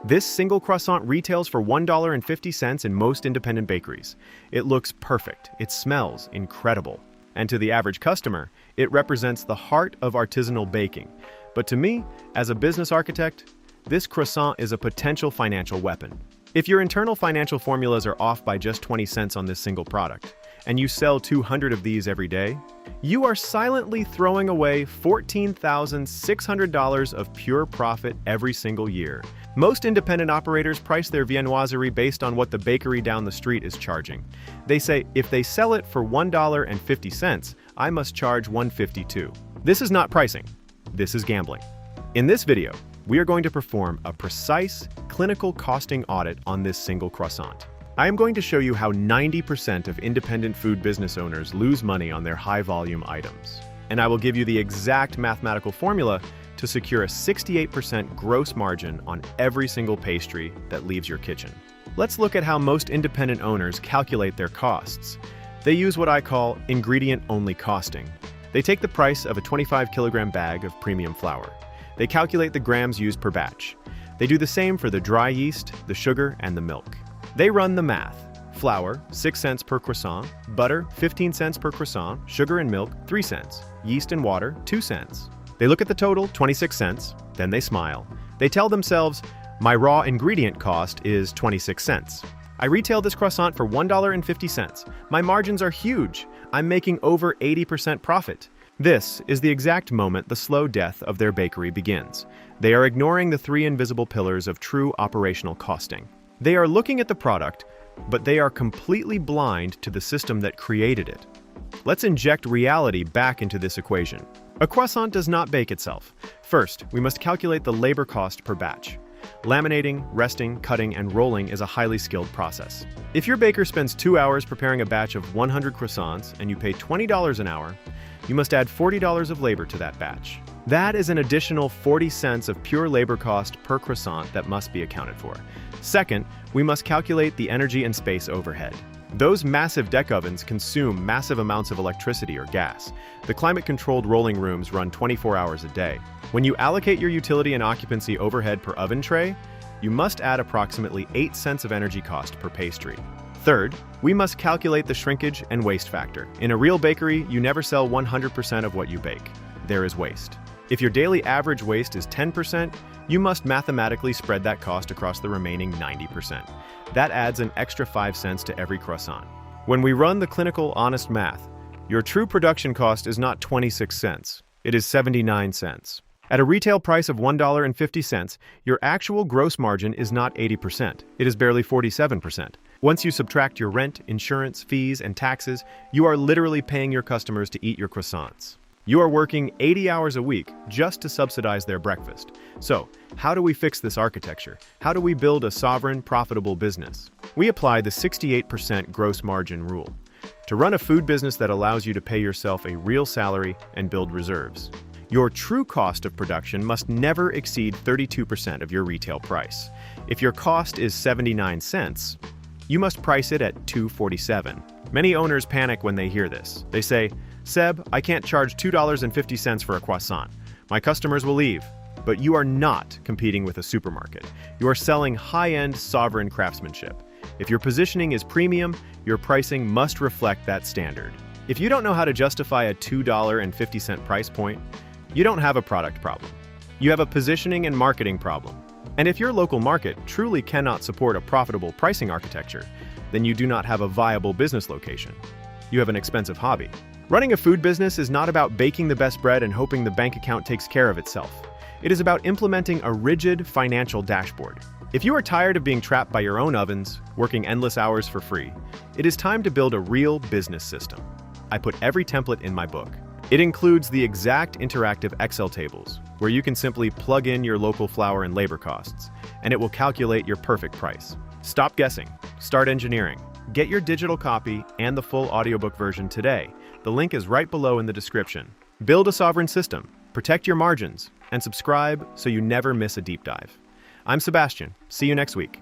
This single croissant retails for $1.50 in most independent bakeries. It looks perfect, it smells incredible. And to the average customer, it represents the heart of artisanal baking. But to me, as a business architect, this croissant is a potential financial weapon. If your internal financial formulas are off by just 20 cents on this single product, and you sell 200 of these every day, you are silently throwing away $14,600 of pure profit every single year. Most independent operators price their viennoiserie based on what the bakery down the street is charging. They say, if they sell it for $1.50, I must charge $1.52. This is not pricing. This is gambling. In this video, we are going to perform a precise, clinical costing audit on this single croissant. I am going to show you how 90% of independent food business owners lose money on their high-volume items. And I will give you the exact mathematical formula to secure a 68% gross margin on every single pastry that leaves your kitchen. Let's look at how most independent owners calculate their costs. They use what I call ingredient-only costing. They take the price of a 25-kilogram bag of premium flour. They calculate the grams used per batch. They do the same for the dry yeast, the sugar, and the milk. They run the math. Flour, 6 cents per croissant. Butter, 15 cents per croissant. Sugar and milk, 3 cents. Yeast and water, 2 cents. They look at the total, 26 cents. Then they smile. They tell themselves, my raw ingredient cost is 26 cents. I retail this croissant for $1.50. My margins are huge. I'm making over 80% profit. This is the exact moment the slow death of their bakery begins. They are ignoring the 3 invisible pillars of true operational costing. They are looking at the product, but they are completely blind to the system that created it. Let's inject reality back into this equation. A croissant does not bake itself. First, we must calculate the labor cost per batch. Laminating, resting, cutting, and rolling is a highly skilled process. If your baker spends 2 hours preparing a batch of 100 croissants and you pay $20 an hour, you must add $40 of labor to that batch. That is an additional 40 cents of pure labor cost per croissant that must be accounted for. Second, we must calculate the energy and space overhead. Those massive deck ovens consume massive amounts of electricity or gas. The climate-controlled rolling rooms run 24 hours a day. When you allocate your utility and occupancy overhead per oven tray, you must add approximately 8 cents of energy cost per pastry. Third, we must calculate the shrinkage and waste factor. In a real bakery, you never sell 100% of what you bake. There is waste. If your daily average waste is 10%, you must mathematically spread that cost across the remaining 90%. That adds an extra 5 cents to every croissant. When we run the clinical, honest math, your true production cost is not 26 cents. It is 79 cents. At a retail price of $1.50, your actual gross margin is not 80%. It is barely 47%. Once you subtract your rent, insurance, fees, and taxes, you are literally paying your customers to eat your croissants. You are working 80 hours a week just to subsidize their breakfast. So, how do we fix this architecture? How do we build a sovereign, profitable business? We apply the 68% gross margin rule to run a food business that allows you to pay yourself a real salary and build reserves. Your true cost of production must never exceed 32% of your retail price. If your cost is 79 cents, you must price it at $2.47. Many owners panic when they hear this. They say, Seb, I can't charge $2.50 for a croissant. My customers will leave. But you are not competing with a supermarket. You are selling high-end, sovereign craftsmanship. If your positioning is premium, your pricing must reflect that standard. If you don't know how to justify a $2.50 price point, you don't have a product problem. You have a positioning and marketing problem. And if your local market truly cannot support a profitable pricing architecture, then you do not have a viable business location. You have an expensive hobby. Running a food business is not about baking the best bread and hoping the bank account takes care of itself. It is about implementing a rigid financial dashboard. If you are tired of being trapped by your own ovens, working endless hours for free, it is time to build a real business system. I put every template in my book. It includes the exact interactive Excel tables, where you can simply plug in your local flour and labor costs, and it will calculate your perfect price. Stop guessing. Start engineering. Get your digital copy and the full audiobook version today. The link is right below in the description. Build a sovereign system, protect your margins, and subscribe so you never miss a deep dive. I'm Sebastian. See you next week.